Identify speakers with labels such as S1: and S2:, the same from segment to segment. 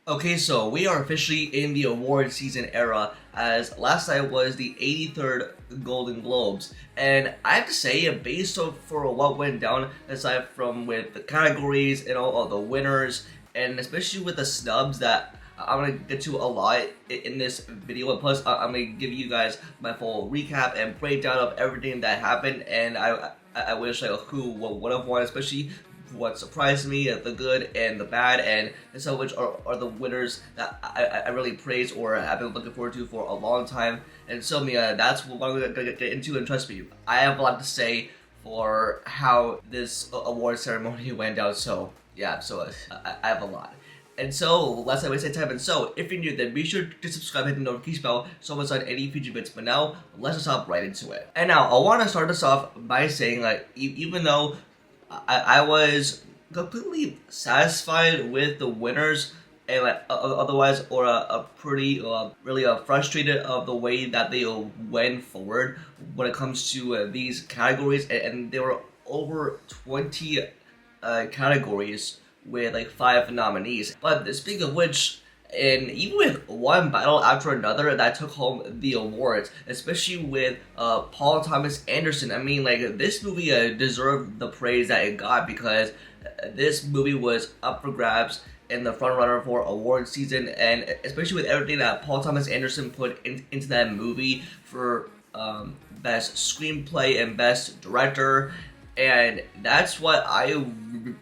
S1: Okay, so we are officially in the award season era, as last night was the 83rd Golden Globes, and I have to say, based on for what went down, aside from with the categories and all the winners, and especially with the snubs that I'm gonna get to a lot in this video, and plus I'm gonna give you guys my full recap and breakdown of everything that happened, and I wish who would have won, especially what surprised me, the good and the bad, and some of which are the winners that I really praise or have been looking forward to for a long time. And so that's what I'm gonna get into, and trust me, I have a lot to say for how this award ceremony went down. So yeah, I have a lot. And so, let's not waste any time. And so, if you're new, then be sure to subscribe, hit the notification bell so I'm on any future bits. But now, let's just hop right into it. And now, I want to start this off by saying, even though I was completely satisfied with the winners, and otherwise, or a pretty really frustrated of the way that they went forward when it comes to these categories, and there were over 20 categories with 5 nominees. But speaking of which, and even with one battle after another that took home the awards, especially with Paul Thomas Anderson. I mean, this movie deserved the praise that it got, because this movie was up for grabs in the front runner for award season, and especially with everything that Paul Thomas Anderson put into that movie for best screenplay and best director. And that's what I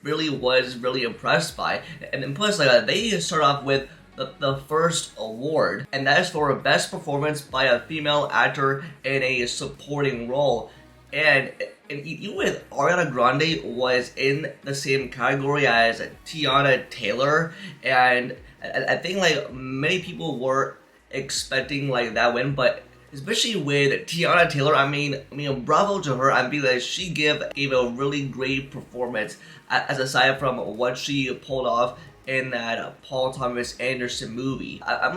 S1: really was really impressed by. And then plus, they start off with the first award, and that is for best performance by a female actor in a supporting role. And even with Ariana Grande was in the same category as Tiana Taylor, and I think many people were expecting that win, but especially with Tiana Taylor, I mean, bravo to her. I mean, she gave a really great performance, as aside from what she pulled off in that Paul Thomas Anderson movie. I'm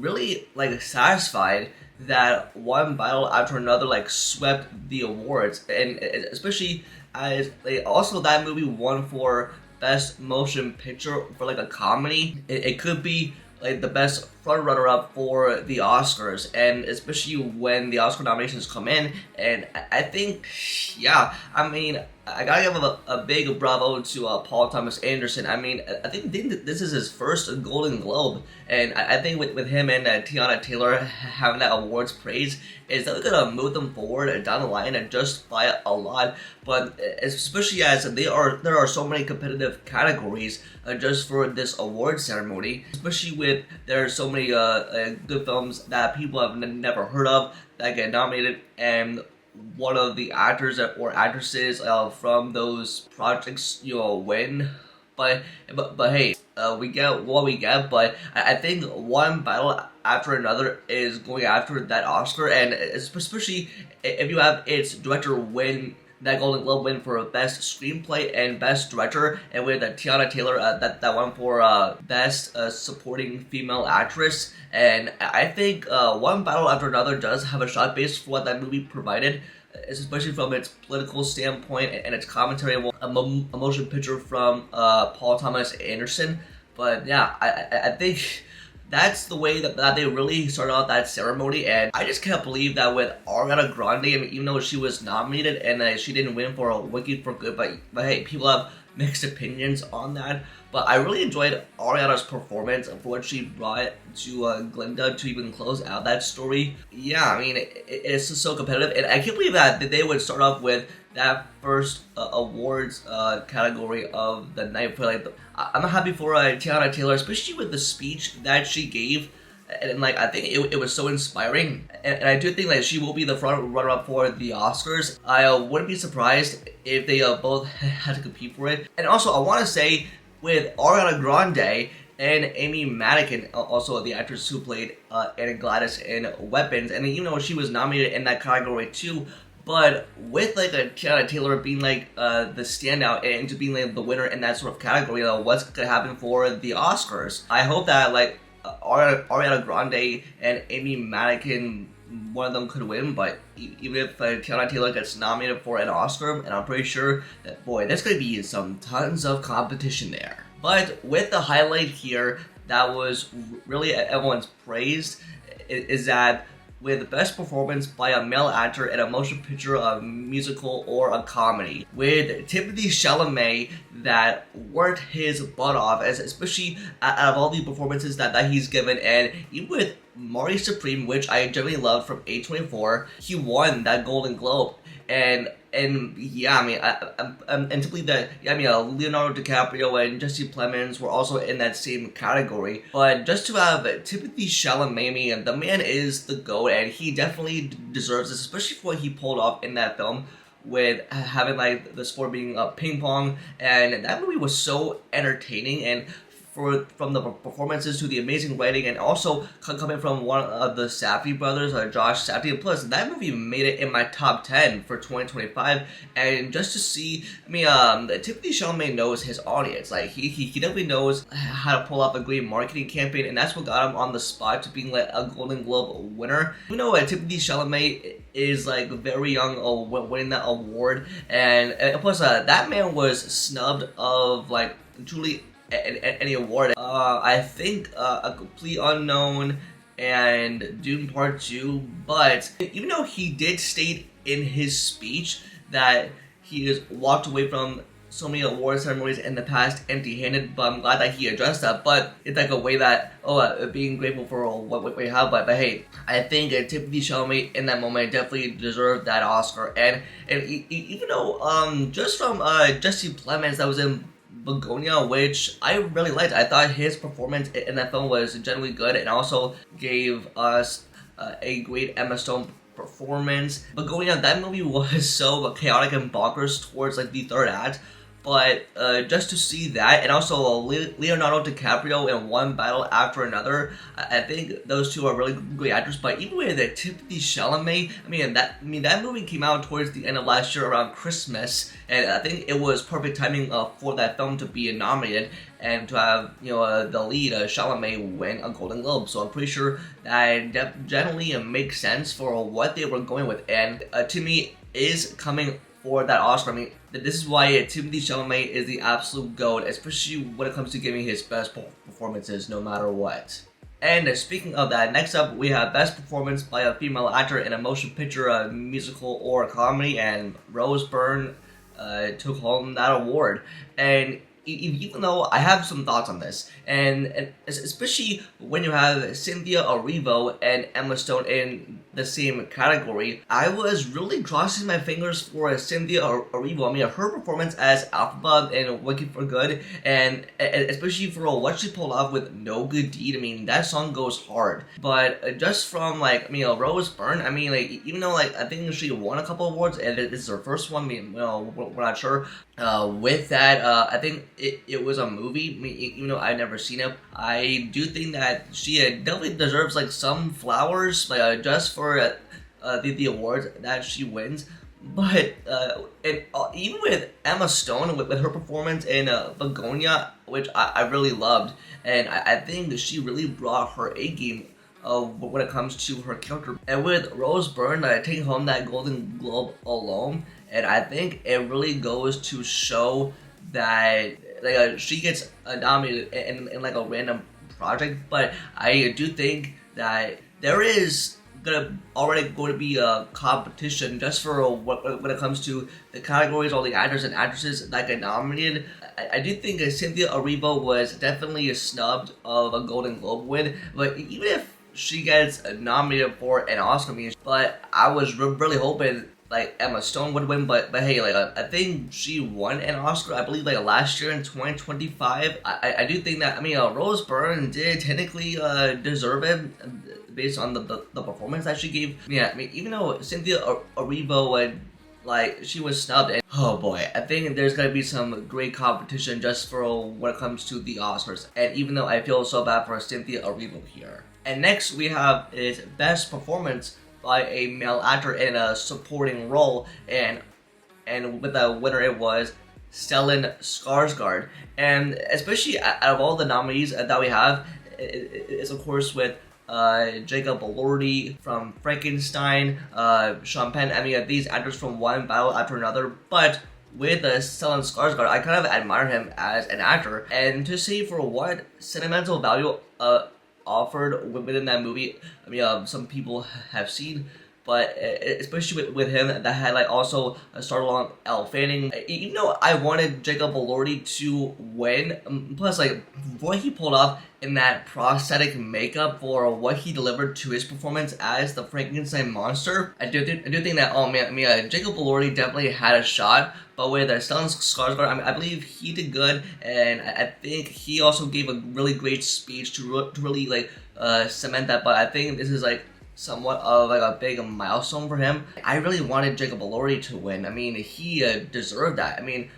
S1: really satisfied that one battle after another swept the awards, and especially as also that movie won for best motion picture for a comedy. It could be the best front runner up for the Oscars, and especially when the Oscar nominations come in. And I think, yeah, I mean, I gotta give a big bravo to Paul Thomas Anderson. I mean, I think this is his first Golden Globe, and I think with him and Tiana Taylor having that awards praise is that we're gonna move them forward down the line and just by a lot. But especially as there are so many competitive categories just for this award ceremony, especially with there are so many good films that people have never heard of that get nominated, and one of the actors or actresses from those projects win. But hey, we get what we get. But I think one battle after another is going after that Oscar, and especially if you have its director win that Golden Globe win for best screenplay and best director, and with Tiana Taylor that won for best supporting female actress. And I think one battle after another does have a shot based for what that movie provided, especially from its political standpoint and its commentary on a motion picture from Paul Thomas Anderson. But yeah, I think that's the way that they really started out that ceremony, and I just can't believe that with Ariana Grande, I mean, even though she was nominated and she didn't win for a Wicked for Good, but hey, people have mixed opinions on that. But I really enjoyed Ariana's performance for what she brought to Glinda to even close out that story. Yeah, I mean, it's just so competitive, and I can't believe that they would start off with that first awards category of the night. For I'm happy for Tiana Taylor, especially with the speech that she gave, and I think it was so inspiring, and I do think she will be the front runner up for the Oscars. I wouldn't be surprised if they both had to compete for it. And also, I want to say, with Ariana Grande and Amy Madigan, also the actress who played Anna Gladys in Weapons, and even though she was nominated in that category too, but with a Tiana Taylor being the standout and to being the winner in that sort of category, what's gonna happen for the Oscars? I hope that Ariana Grande and Amy Madigan, one of them could win, but even if Tiana Taylor gets nominated for an Oscar, and I'm pretty sure that, boy, there's going to be tons of competition there. But with the highlight here that was really everyone's praised is that with the best performance by a male actor in a motion picture, a musical, or a comedy. With Timothée Chalamet that worked his butt off, especially out of all the performances that he's given, and even with Mari Supreme, which I generally love from A24, he won that Golden Globe. And yeah, I mean, and simply that, yeah, I mean, Leonardo DiCaprio and Jesse Plemons were also in that same category. But just to have Timothée Chalamet, I mean, the man is the GOAT, and he definitely deserves this, especially for what he pulled off in that film with having like the sport being ping pong, and that movie was so entertaining. And from the performances to the amazing writing, and also coming from one of the Safdie brothers, Josh Safdie. And plus, that movie made it in my top 10 for 2025. And just to see, I mean, Timothée Chalamet knows his audience. Like, he definitely knows how to pull off a great marketing campaign, and that's what got him on the spot to being like a Golden Globe winner. You know, Timothée Chalamet is like very young, winning that award, and plus, that man was snubbed of like truly any award. I think A Complete Unknown and Dune Part 2, but even though he did state in his speech that he has walked away from so many award ceremonies in the past empty-handed, but I'm glad that he addressed that. But it's like a way that, being grateful for what we have, but hey, I think Timothée Chalamet in that moment definitely deserved that Oscar. And even though just from Jesse Plemons that was in Begonia, which I really liked. I thought his performance in that film was generally good, and also gave us a great Emma Stone performance. Begonia, that movie was so chaotic and bonkers towards like the third act, but just to see that, and also Leonardo DiCaprio in one battle after another, I think those two are really great actors. But even with Timothée Chalamet, that movie came out towards the end of last year around Christmas, and I think it was perfect timing for that film to be nominated and to have the lead Chalamet win a Golden Globe. So I'm pretty sure that generally makes sense for what they were going with, and to me is coming for that Oscar. I mean, this is why Timothée Chalamet is the absolute GOAT, especially when it comes to giving his best performances no matter what. And speaking of that, next up we have Best Performance by a Female Actor in a Motion Picture, a Musical, or a Comedy, and Rose Byrne took home that award. And even though I have some thoughts on this, and especially when you have Cynthia Erivo and Emma Stone in the same category, I was really crossing my fingers for Cynthia Erivo. I mean, her performance as Alphaba in Wicked for Good, and especially for what she pulled off with No Good Deed, I mean, that song goes hard. But just from Rose Byrne, I mean, even though I think she won a couple awards, and this is her first one, we're not sure. With that, I think it was a movie. I mean, even though I've never seen it, I do think that she definitely deserves some flowers, just for the awards that she wins. But even with Emma Stone, with her performance in Begonia, which I really loved, and I think she really brought her A game when it comes to her character. And with Rose Byrne taking home that Golden Globe alone, and I think it really goes to show that she gets nominated in a random project. But I do think that there is already going to be a competition just for when it comes to the categories, all the actors and actresses that get nominated. I do think Cynthia Erivo was definitely snubbed of a Golden Globe win, but even if she gets nominated for an Oscar, but I was really hoping Emma Stone would win, but hey, I think she won an Oscar, I believe, last year in 2025. I do think that, Rose Byrne did technically deserve it based on the performance that she gave. Yeah, even though Cynthia Erivo she was snubbed, and oh boy, I think there's gonna be some great competition just for when it comes to the Oscars. And even though I feel so bad for Cynthia Erivo here. And next we have is Best Performance by a Male Actor in a Supporting Role, and with the winner it was Stellan Skarsgård. And especially out of all the nominees that we have, it's of course with Jacob Elordi from Frankenstein, Sean Penn, these actors from one battle after another. But with Stellan Skarsgård, I kind of admire him as an actor, and to see for what sentimental value offered within that movie, I mean, some people have seen, but especially with him, that had like also starred along Elle Fanning. Even though I wanted Jacob Elordi to win, plus like what he pulled off in that prosthetic makeup for what he delivered to his performance as the Frankenstein monster, I do think that, oh man, I mean, Jacob Elordi definitely had a shot. But with Stellan Skarsgård, I mean, I believe he did good, and I think he also gave a really great speech to really like cement that. But I think this is like somewhat of like a big milestone for him. I really wanted Jacob Elordi to win. I mean, he deserved that. I mean,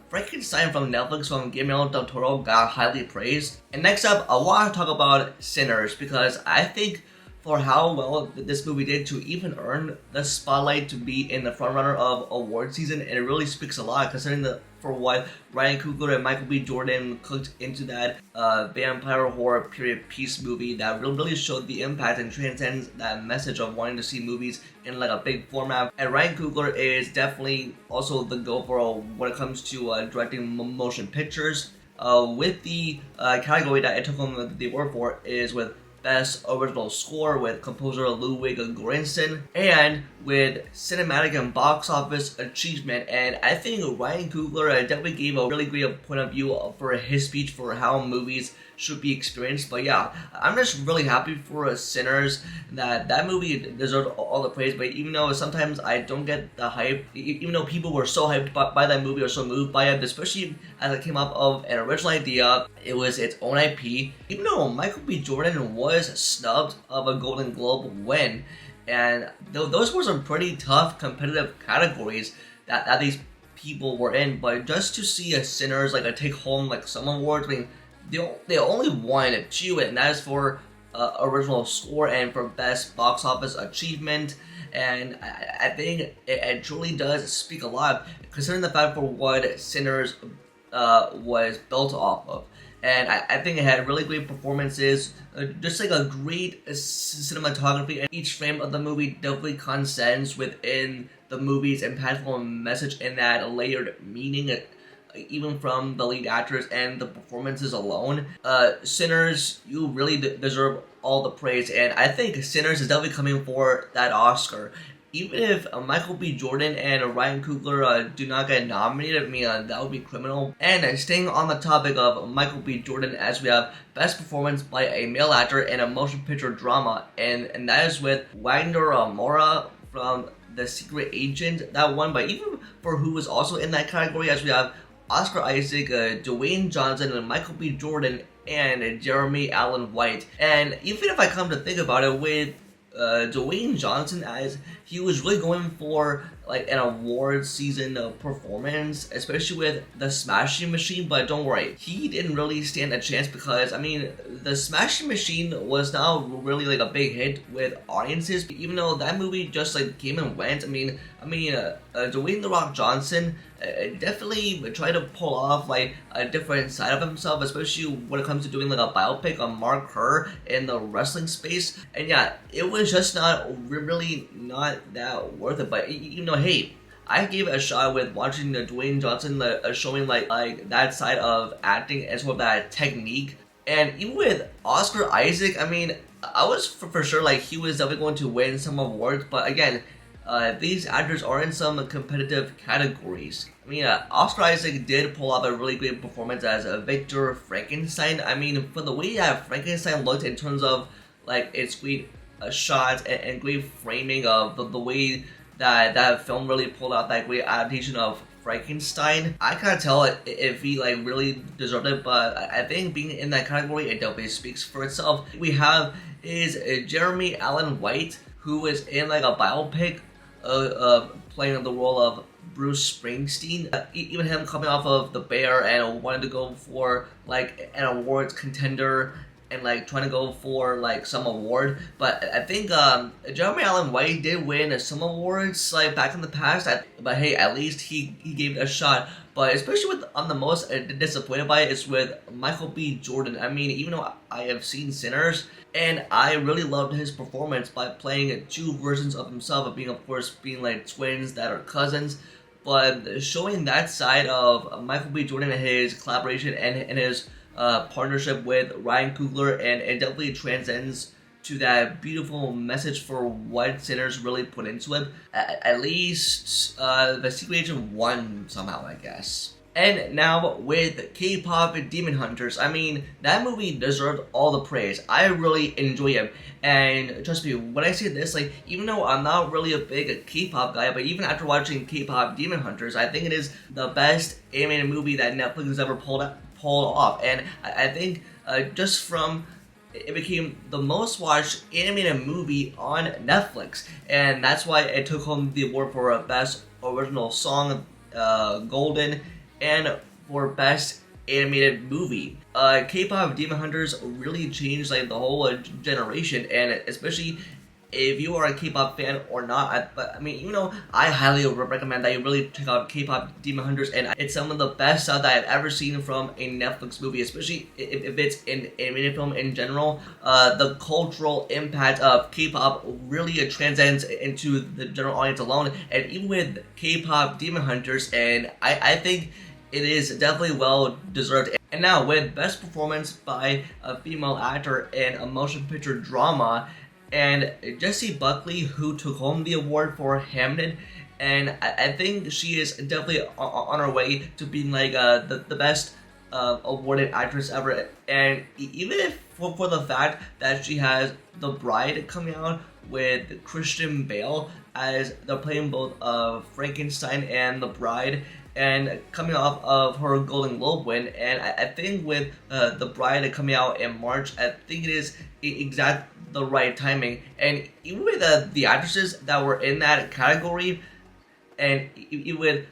S1: Frankenstein from Netflix from Guillermo del Toro got highly praised. And next up, I want to talk about Sinners, because I think for how well this movie did to even earn the spotlight to be in the frontrunner of award season, and it really speaks a lot considering for what Ryan Coogler and Michael B. Jordan cooked into that vampire horror period piece movie that really showed the impact and transcends that message of wanting to see movies in like a big format. And Ryan Coogler is definitely also the go for when it comes to directing motion pictures. With the category that it took him the award for is with Best Original Score with composer Ludwig Göransson, and with Cinematic and Box Office Achievement. And I think Ryan Coogler definitely gave a really great point of view for his speech for how movies should be experienced. But yeah, I'm just really happy for Sinners that movie deserved all the praise. But even though sometimes I don't get the hype, even though people were so hyped by that movie or so moved by it, especially as it came up of an original idea, it was its own IP. Even though Michael B. Jordan was snubbed of a Golden Globe win, and those were some pretty tough competitive categories that these people were in. But just to see a Sinners like take home like some awards, I mean, they only won two, and that is for original score and for best box office achievement. And I think it truly does speak a lot considering the fact for what Sinners was built off of. And I think it had really great performances, just like a great cinematography, and each frame of the movie definitely transcends within the movie's impactful message and that layered meaning, even from the lead actors and the performances alone. Sinners, you really deserve all the praise, and I think Sinners is definitely coming for that Oscar. Even if Michael B. Jordan and Ryan Coogler do not get nominated, I mean, that would be criminal. And staying on the topic of Michael B. Jordan, as we have Best Performance by a Male Actor in a Motion Picture Drama, and that is with Wagner Moura from The Secret Agent, that won. But even for who was also in that category, as we have Oscar Isaac, Dwayne Johnson, and Michael B. Jordan, and Jeremy Allen White. And even if I come to think about it, with Dwayne Johnson, as he was really going for like an award season performance, especially with The Smashing Machine. But don't worry, he didn't really stand a chance, because I mean, The Smashing Machine was not really like a big hit with audiences, even though that movie just like came and went. I mean, Dwayne "The Rock" Johnson definitely tried to pull off like a different side of himself, especially when it comes to doing like a biopic on Mark Kerr in the wrestling space. And yeah, it was just really not that worth it. But you know, hey, I gave it a shot with watching the Dwayne Johnson showing like that side of acting as well as that technique. And even with Oscar Isaac, I mean, I was for sure like he was definitely going to win some awards. But again, these actors are in some competitive categories. I mean, Oscar Isaac did pull off a really great performance as Victor Frankenstein. I mean, for the way that Frankenstein looked in terms of like its great shots and great framing of the way that film really pulled out that great adaptation of Frankenstein, I can't tell if he like really deserved it. But I think being in that category, it definitely speaks for itself. We have is Jeremy Allen White, who is in like a biopic playing the role of Bruce Springsteen. Even him coming off of The Bear and wanting to go for like an awards contender and like trying to go for like some award. But I think Jeremy Allen White did win some awards like back in the past. But hey, at least he gave it a shot. But especially with I'm the most disappointed by it is with Michael B. Jordan. I mean, even though I have seen Sinners, and I really loved his performance by playing two versions of himself, of being, of course, being like twins that are cousins. but showing that side of Michael B. Jordan and his collaboration and his partnership with Ryan Coogler, and it definitely transcends to that beautiful message for what sinners really put into it. At least the Secret Agent won somehow, I guess. And now with K-pop Demon Hunters, I mean, that movie deserved all the praise. I really enjoy it. And trust me, when I say this, like, even though I'm not really a big K-pop guy, but even after watching K-pop Demon Hunters, I think it is the best animated movie that Netflix has ever pulled off. And I think just from it became the most watched animated movie on Netflix, and that's why it took home the award for Best Original Song, Golden, and for Best Animated Movie. K-pop Demon Hunters really changed like the whole generation, and especially if you are a K-pop fan or not, I mean, you know, I highly recommend that you really check out K-pop Demon Hunters, and it's some of the best stuff that I've ever seen from a Netflix movie, especially if it's an animated film in general. The cultural impact of K-pop really transcends into the general audience alone, and even with K-pop Demon Hunters, and I think it is definitely well deserved. And now with Best Performance by a Female Actor in a Motion Picture Drama, and Jessie Buckley, who took home the award for Hamnet, and I think she is definitely on her way to being like the best awarded actress ever. And even if for the fact that she has The Bride coming out with Christian Bale as they're playing both Frankenstein and The Bride, and coming off of her Golden Globe win, and I think with The Bride coming out in March, I think it is exact the right timing. And even with the actresses that were in that category, and even with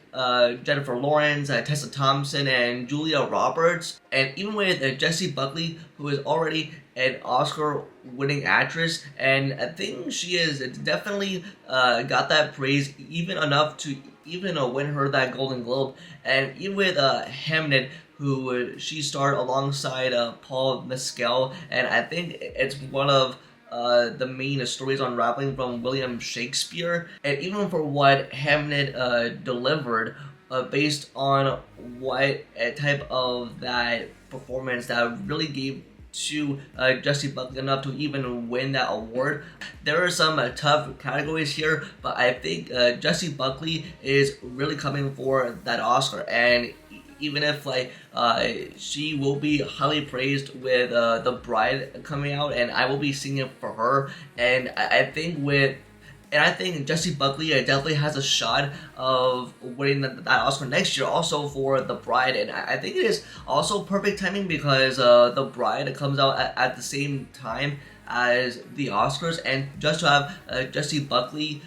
S1: Jennifer Lawrence, Tessa Thompson, and Julia Roberts, and even with Jessie Buckley, who is already an Oscar-winning actress, and I think she has definitely got that praise, even enough to even win her that Golden Globe. And even with Hamnet, who she starred alongside Paul Mescal, and I think it's one of the main stories unraveling from William Shakespeare. And even for what Hamnet delivered, based on what type of that performance that really gave to Jessie Buckley enough to even win that award. There are some tough categories here, but I think Jessie Buckley is really coming for that Oscar, and even if like she will be highly praised with The Bride coming out, and I will be singing for her, and I think Jessie Buckley definitely has a shot of winning that Oscar next year, also for The Bride. And I think it is also perfect timing because The Bride comes out at the same time as the Oscars, and just to have Jessie Buckley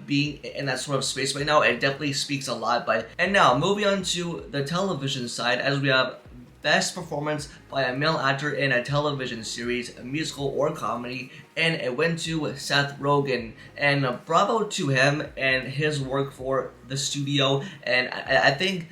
S1: being in that sort of space right now, it definitely speaks a lot. And now moving on to the television side, as we have Best Performance by a Male Actor in a Television Series, a Musical or Comedy, and it went to Seth Rogen. And bravo to him and his work for the studio. And I think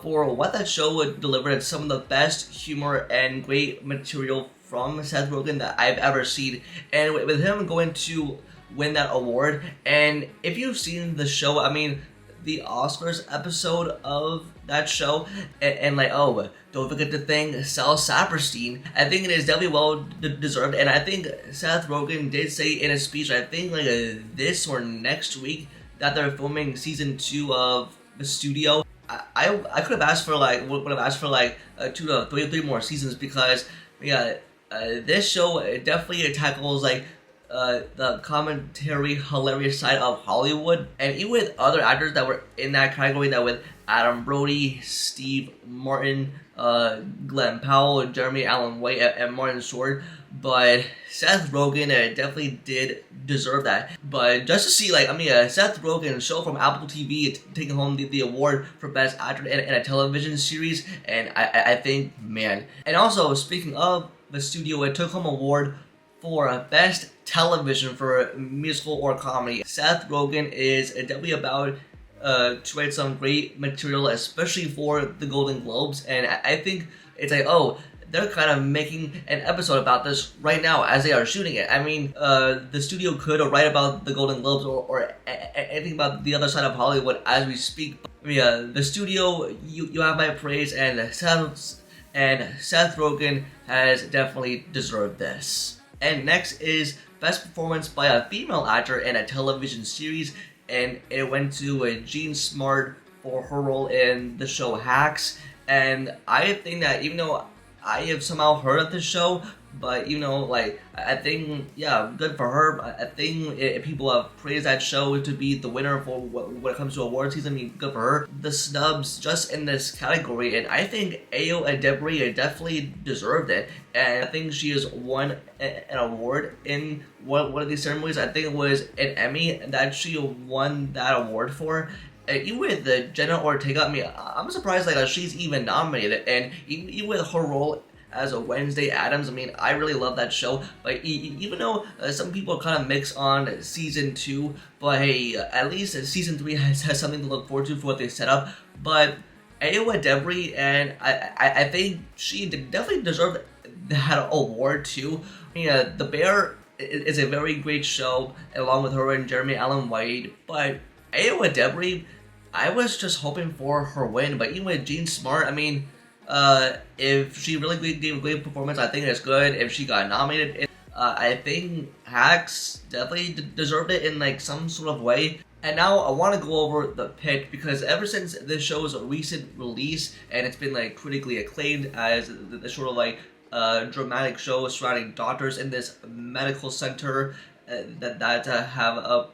S1: for what that show delivered, it's some of the best humor and great material from Seth Rogen that I've ever seen. And with him going to win that award, and if you've seen the show, I mean, the Oscars episode of that show, and like, oh, don't forget to thank Sal Saperstein. I think it is definitely well deserved, and I think Seth Rogen did say in a speech, I think like this or next week, that they're filming season 2 of The Studio. I could have asked for like, would have asked for like 2 to 3 more seasons, because yeah, this show definitely tackles like the commentary hilarious side of Hollywood, and even with other actors that were in that category, that with Adam Brody, Steve Martin, Glenn Powell, Jeremy Allen White, and Martin Short. But Seth Rogen definitely did deserve that. But just to see, like, I mean, Seth Rogen show from Apple TV taking home the award for Best Actor in a Television Series, and I think, man. And also, speaking of The Studio, it took home award for Best Television for Musical or Comedy. Seth Rogen is definitely about to write some great material, especially for the Golden Globes, and I think it's like, oh, they're kind of making an episode about this right now as they are shooting it. I mean, the studio could write about the Golden Globes or anything about the other side of Hollywood as we speak. I mean, the studio, you have my praise, and Seth Rogen has definitely deserved this. And next is Best Performance by a Female Actor in a Television Series, and it went to Jean Smart for her role in the show Hacks. And I think that even though I have somehow heard of this show, but like, I think, yeah, good for her. I think people have praised that show to be the winner for when it comes to award season. I mean, good for her. The snubs just in this category, and I think Ayo Edebiri definitely deserved it. And I think she has won an award in one of these ceremonies. I think it was an Emmy that she won that award for. Even with Jenna Ortega, I mean, I'm surprised like she's even nominated, and even with her role as a Wednesday Addams, I mean, I really love that show. But even though some people kind of mix on season 2, but hey, at least season 3 has something to look forward to for what they set up. But Ayo Edebiri, and I think she definitely deserved that award too. I mean, The Bear is a very great show, along with her and Jeremy Allen White. But Ayo Edebiri, I was just hoping for her win. But even with Jean Smart, I mean, if she really gave a great performance, I think it's good. If she got nominated, I think Hacks definitely deserved it in like some sort of way. And now I want to go over The Pitt, because ever since this show's recent release, and it's been like critically acclaimed as the sort of like dramatic show surrounding doctors in this medical center that have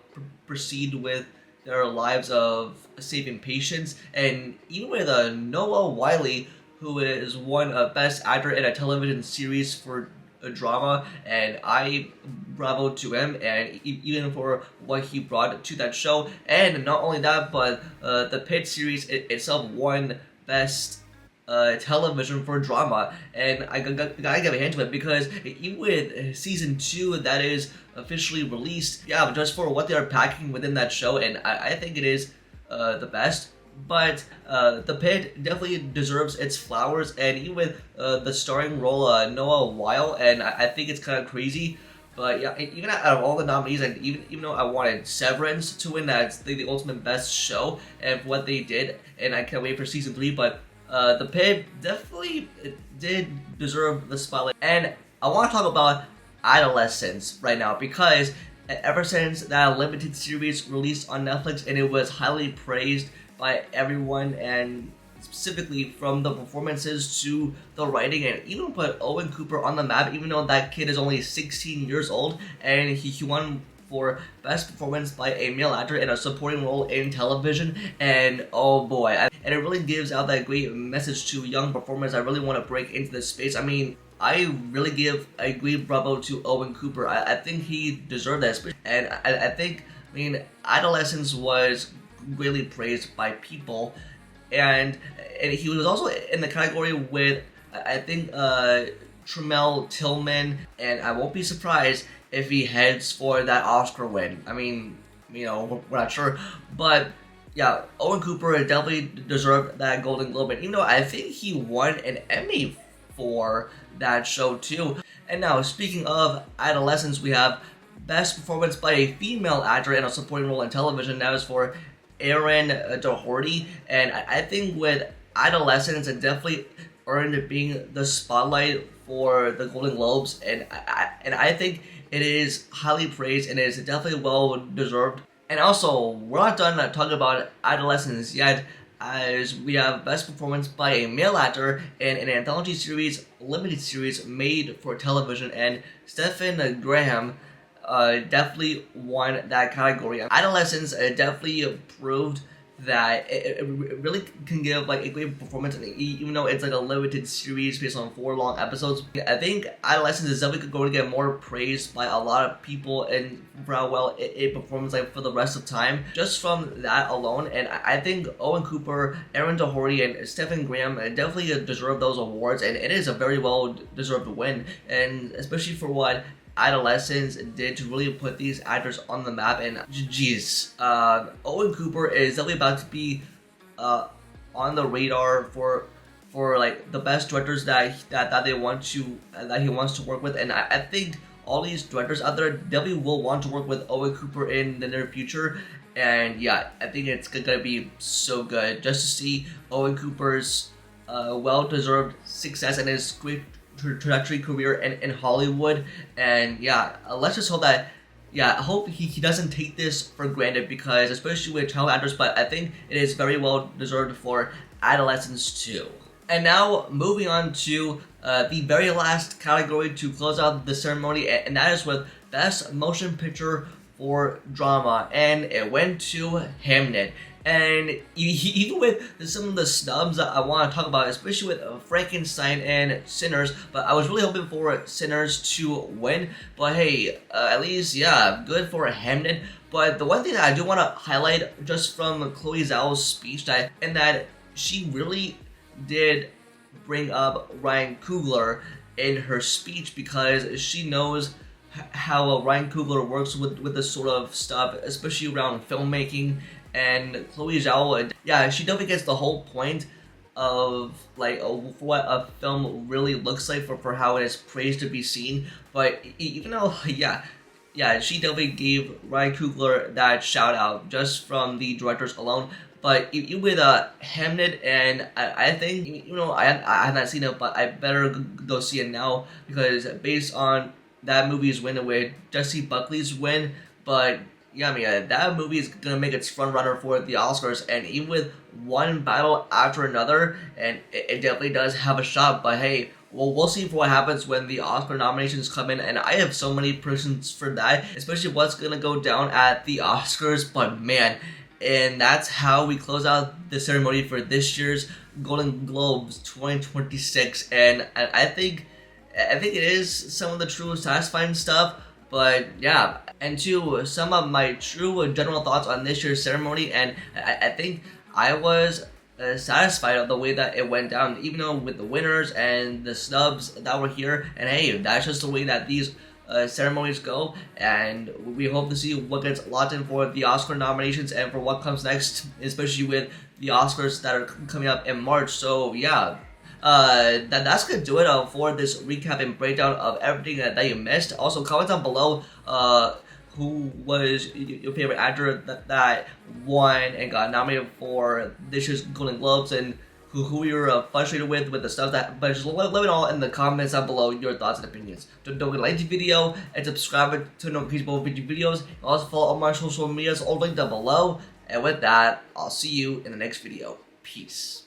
S1: proceed with their lives of saving patients. And even with Noah Wiley, who is won Best Actor in a Television Series for a drama, and I bravo to him, and even for what he brought to that show. And not only that, but the Pitt series itself won Best television for drama, and I gotta give a hand to it, because even with season 2 that is officially released, yeah, just for what they're packing within that show, and I think it is the best. But The Pitt definitely deserves its flowers, and even with the starring role Noah Weil, and I think it's kind of crazy. But yeah, even out of all the nominees, and even though I wanted Severance to win that the ultimate best show and for what they did, and I can't wait for season 3, but The Pitt definitely did deserve the spotlight. And I want to talk about Adolescence right now, because ever since that limited series released on Netflix, and it was highly praised by everyone, and specifically from the performances to the writing, and even put Owen Cooper on the map, even though that kid is only 16 years old, and he won for Best Performance by a Male Actor in a Supporting Role in Television. And oh boy, and it really gives out that great message to young performers that really want to break into this space. I mean, I really give a great bravo to Owen Cooper. I think he deserved that, and I think, I mean, Adolescence was really praised by people, and he was also in the category with, I think, Tremel Tillman, and I won't be surprised if he heads for that Oscar win. I mean, we're not sure, but yeah, Owen Cooper definitely deserved that Golden Globe, and even though I think he won an Emmy for that show too. And now, speaking of Adolescence, we have Best Performance by a Female Actor in a Supporting Role in Television. That is for Erin Doherty, and I think with Adolescence, it definitely earned being the spotlight for the Golden Globes, and I think it is highly praised, and it is definitely well deserved. And also, we're not done talking about Adolescence yet, as we have Best Performance by a Male Actor in an anthology series, limited series made for television, and Stephen Graham definitely won that category. Adolescence definitely proved that it really can give like a great performance, and even though it's like a limited series based on 4 long episodes, I think Adolescence is definitely going to get more praise by a lot of people, and for how well it performs like for the rest of time, just from that alone. And I think Owen Cooper, Erin Doherty, and Stephen Graham definitely deserve those awards, and it is a very well deserved win, and especially for what Adolescence did to really put these actors on the map. And geez, Owen Cooper is definitely about to be on the radar for for like the best directors that they want to that he wants to work with, and I think all these directors out there definitely will want to work with Owen Cooper in the near future. And yeah, I think it's gonna be so good just to see Owen Cooper's well-deserved success and his great trajectory career in Hollywood. And yeah, let's just hope that, yeah, I hope he doesn't take this for granted, because especially with child actors, but I think it is very well deserved for adolescents too. And now moving on to the very last category to close out the ceremony, and that is with Best Motion Picture for Drama, and it went to Hamnet. And even with some of the snubs that I want to talk about, especially with Frankenstein and Sinners, but I was really hoping for Sinners to win. But hey, at least, yeah, good for Hamnet. But the one thing that I do want to highlight just from Chloe Zhao's speech, and that she really did bring up Ryan Coogler in her speech, because she knows how Ryan Coogler works with this sort of stuff, especially around filmmaking. And Chloe Zhao, yeah, she definitely gets the whole point of like what a film really looks like for how it is praised to be seen. But even though, yeah, she definitely gave Ryan Coogler that shout out just from the directors alone. But even with Hamnet, and I think, I have not seen it, but I better go see it now, because based on that movie's win with Jessie Buckley's win. But yeah, I mean, that movie is gonna make its front runner for the Oscars, and even with one battle after another, and it definitely does have a shot. But hey, well, we'll see what happens when the Oscar nominations come in, and I have so many predictions for that, especially what's gonna go down at the Oscars. But man, and that's how we close out the ceremony for this year's Golden Globes 2026, and I think it is some of the true satisfying stuff. But yeah, and to sum up my true general thoughts on this year's ceremony, and I think I was satisfied of the way that it went down, even though with the winners and the snubs that were here. And hey, that's just the way that these ceremonies go, and we hope to see what gets locked in for the Oscar nominations and for what comes next, especially with the Oscars that are coming up in March. So yeah, that's gonna do it for this recap and breakdown of everything that you missed. Also, comment down below who was your favorite actor that won and got nominated for this year's Golden Globes, and who you're frustrated with the stuff that. But just let me know in the comments down below your thoughts and opinions. Don't forget to like the video and subscribe to notifications for future videos. And also follow all my social medias, all linked down below. And with that, I'll see you in the next video. Peace.